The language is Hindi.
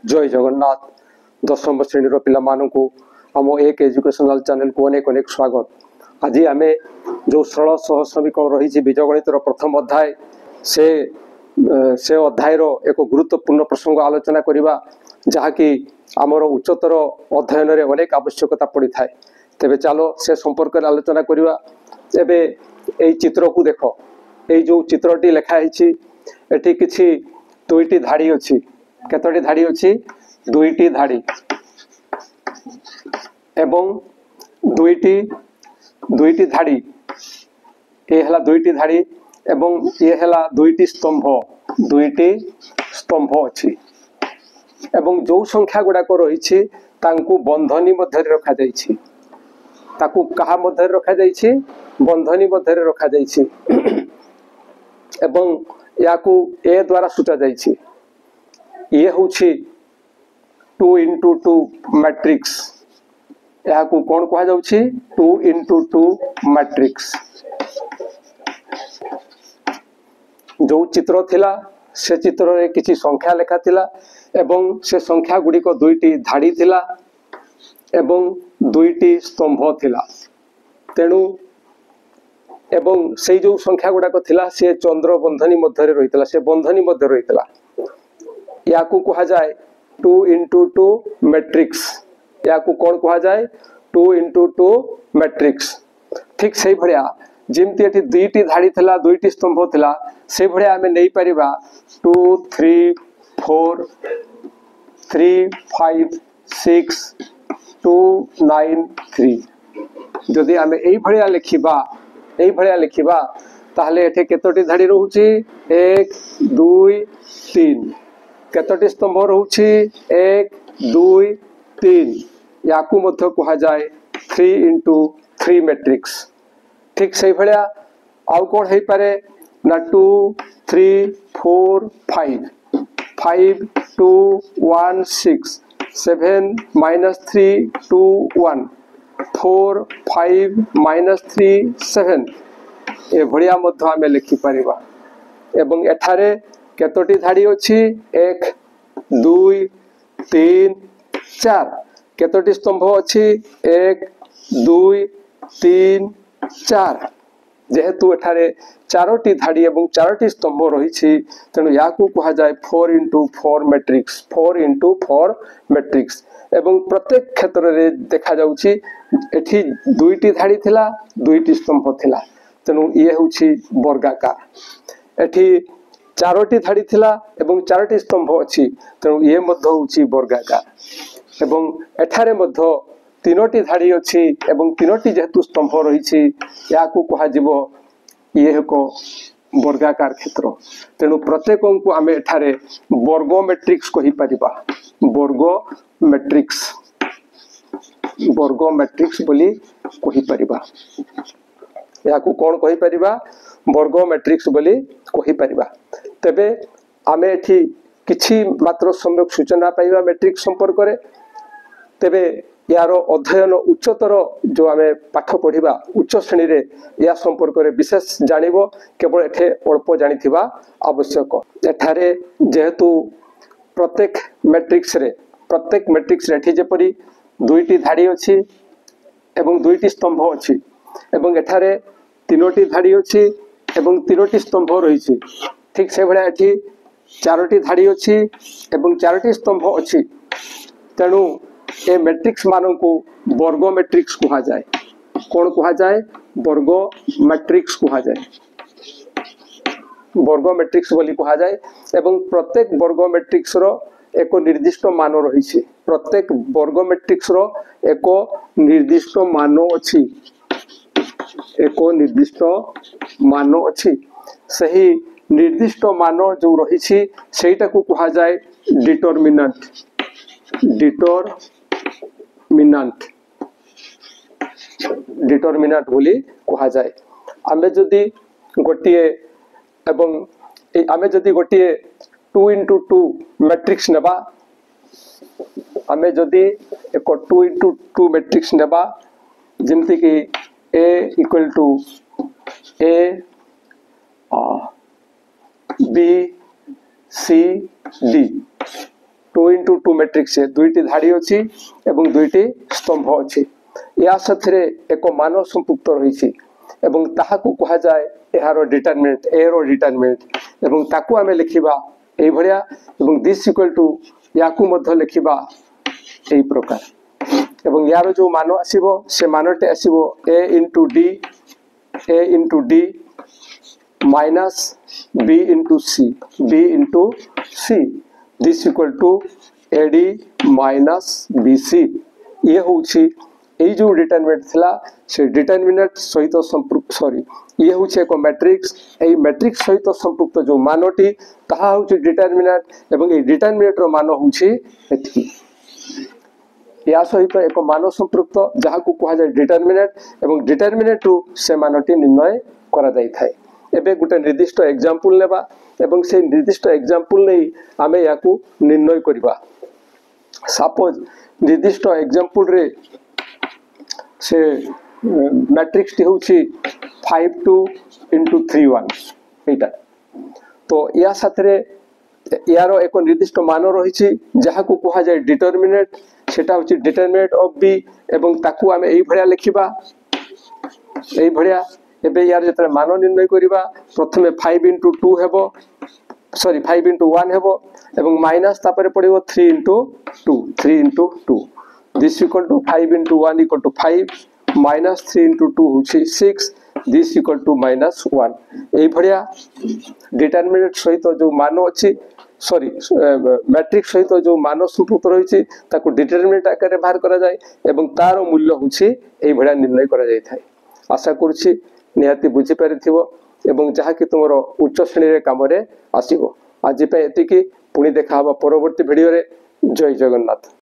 जय जगन्नाथ दशम श्रेणी पिला आम एक एजुकेशनल चैनल को अनेक अनेक स्वागत। आज आम जो सरल सह समीकरण रही बीजगणित प्रथम अध्याय से अध्याय एक गुरुत्वपूर्ण प्रसंग आलोचना करवा जहाँकि आमर उच्चतर अध्ययन रे अनेक आवश्यकता पड़ी थाए। तेबे चलो से संपर्क में आलोचना करवा। एबे एई चित्र को देख, ये जो चित्रटी लिखाई एठी किछि दुईटी धाड़ी अछि। केतोटी धाड़ी अछि? दुईटी धाड़ी एवं दुईटी धाड़ी ये हला दुईटी धाड़ी एवं ये हला दुईटी स्तंभ अछि एवं जो संख्या गुड़ाक रही तांकु बंधनी मध्य रखा जाइछि। ताकू कहा मध्य रखा जाइछि? बंधनी मध्य रखा जाइछि एवं याकू ए द्वारा सूचा जाइछि। ये होछि 2 into 2 मैट्रिक्स। याकू कौन कहा जाउछि? 2 into 2 मैट्रिक्स। जो चित्र थिला से चित्र रे किछि संख्या लेखा थिला एवं से संख्या गुडी को दुईटी धाड़ी थिला एवं दुईटी स्तंभ थिला। तेणु एवं से जो संख्या गुडाक थिला से चंद्र बंधनी मध्य रहितला, से बंधनी मध्य रहितला। याकू कहा जाए 2 into 2 मैट्रिक्स। याकू कौन कहा जाए? 2 into 2 मैट्रिक्स। ठीक से भड़िया जिमती एठी दुईटी धाड़ी थिला, दुईटी स्तंभ थिला, से भड़िया हमें नहीं परिबा 2 3 4 3 5 6 2 9 3। जदि हमें एई भड़िया लिखिबा ताहले एठी केतोटी धाड़ी रहउची? 1 2 3। केतोटी स्तंभ रहउची? 1 2 3। याकू मध्य कहा जाए 3 into 3 मैट्रिक्स। ठीक से भड़िया आउ कौन है पारे ना 2 3 4 5 5 2 1 6 7 -3 2 1 4 5 -3 7 ए भड़िया मध्य आमे लिखि परिबा। एवं एठारे केतोटी धाड़ी अछि? 1 2 3 4। केतोटी स्तंभ अछि? 1 2 3 4। जेहेतु एठारे चारोटी धाड़ी एवं चारोटी स्तंभ रही तेणु याकू कहा जाए 4 into 4 मैट्रिक्स। 4 into 4 मैट्रिक्स एवं प्रत्येक क्षेत्र रे देखा जाउछि एठी दुईटी धाड़ी थिला, दुईटी स्तंभ थिला, तेणु ये होछि वर्गाकार। एठी चारोटी धाड़ी थिला एवं चारोटी स्तंभ अछि, तेणु ये मध्य होछि वर्गाकार। एवं एठारे मध्य तीनोटी धाड़ी अछि एवं तीनोटी जेहेतु स्तंभ रही याकू कहा जिवो ये एको वर्गाकार क्षेत्र। तेणु प्रत्येक को आमे एठारे वर्ग मैट्रिक्स कहि परिबा। वर्ग मैट्रिक्स बोली कहि परिबा। याकू कौन कहि परिबा? वर्ग मैट्रिक्स बोली कहि परिबा। तेबे आमे एठी किछि मात्र सम्यक सूचना पाइबा मैट्रिक्स संपर्क रे। तेबे यार अध्ययन उच्चतर जो आमे पाठ पढ़िबा उच्च श्रेणी रे या संपर्क रे विशेष जानिबो केवल एठे अल्प जानिथिबा आवश्यक। एठारे जेहेतु प्रत्येक मैट्रिक्स रे एठी जेपरि दुईटी धाड़ी अछि एवं दुईटी स्तंभ अछि एवं एठारे तीनोटी धाड़ी अछि एवं तीनोटी स्तंभ रहिछि। ठीक से भड़ा एठी चारोटी धाड़ी अछि एवं चारोटी स्तंभ अछि। तेणु ए मैट्रिक्स मानन को वर्ग मैट्रिक्स कहा जाए। कौन कहा जाए? वर्ग मैट्रिक्स कहा जाए। वर्ग मैट्रिक्स बोली कहा जाए एवं प्रत्येक वर्ग मैट्रिक्स रो एक निर्दिष्ट मान रही। प्रत्येक वर्ग मैट्रिक्स रो एक निर्दिष्ट मान अछि। एक निर्दिष्ट मान अछि। सही निर्दिष्ट मान जो रही सेटा को कहा जाए डिटरमिनेंट। डिटरमिनेंट बोली कहा जाए। आमे जदि गोटिए एवं आमे जदि गोटिए 2 into 2 मैट्रिक्स नेबा, आमे जदि एक 2 into 2 मैट्रिक्स नेबा जेमति कि A equal to A B C D 2 into 2 matrix दुईटी धाड़ी अच्छी एवं दुईटी स्तंभ अच्छी या साथरे एक मान संपुक्त रही एवं ताहाकू कहा जाए यार डिटरमिनेंट ए रो डिटरमिनेंट एवं ताकू आमे लिखिबा ए भलिया एवं दिस इक्वल टू याकू मध्य लिखिबा एई प्रकार एवं यार जो मान आसीबो से मानटे आसीबो a into d minus b into c this equal to ad minus bc ये होछि एई जो डिटरमिनेंट थिला से डिटरमिनेंट सहित संपृक्त सॉरी ये होछि एक मैट्रिक्स एई मैट्रिक्स सहित संपृक्त जो मानटी ताहा होछि डिटरमिनेंट एवं एई डिटरमिनेंट रो मान होछि एथि या सहित एक मान संपृक्त जहा को कहा जाय डिटरमिनेंट एवं डिटरमिनेंट टू से मानटी निर्णय करा जाय थाए एबे गुटे निर्दिष्ट एग्जांपल लेबा एवं से निर्दिष्ट एग्जांपल नै आमे याकू निर्णय करबा सपोज निर्दिष्ट एग्जांपल रे से मैट्रिक्स टी होछि 52 into 31 एटा तो या साथरे यार एक निर्दिष्ट मान रही जहा को कहा जाए डिटरमिनेंट सेटा होछि डिटरमिनेंट ऑफ बी एवं ताकू आमे एई भलिया लिखिबा एई भलिया एबे यार जतरे मान निर्णय करिबा प्रथमे 5 into 2 हेबो सॉरी 5 into 1 हेबो एवं माइनस तापरे पड़िबो 3 into 2 this equal to 5 into 1 equal to 5 minus 3 into 2 होछि 6 this equal to minus 1 एई भलिया डिटरमिनेंट सहित जो मान अछि सॉरी मैट्रिक्स सहित जो मान संपृक्त रही ताको डिटरमिनेंट आकार रे बाहर करा जाय एवं तार मूल्य होछि एई भलिया निर्णय करा जाय थाय आशा करूछि निहाती बुझी परिथिबो एवं जहा कि तुमरो उच्च श्रेणी रे काम रे आसीबो आज पे एतिकी पुणी देखा हबा परवर्ती वीडियो रे जय जगन्नाथ।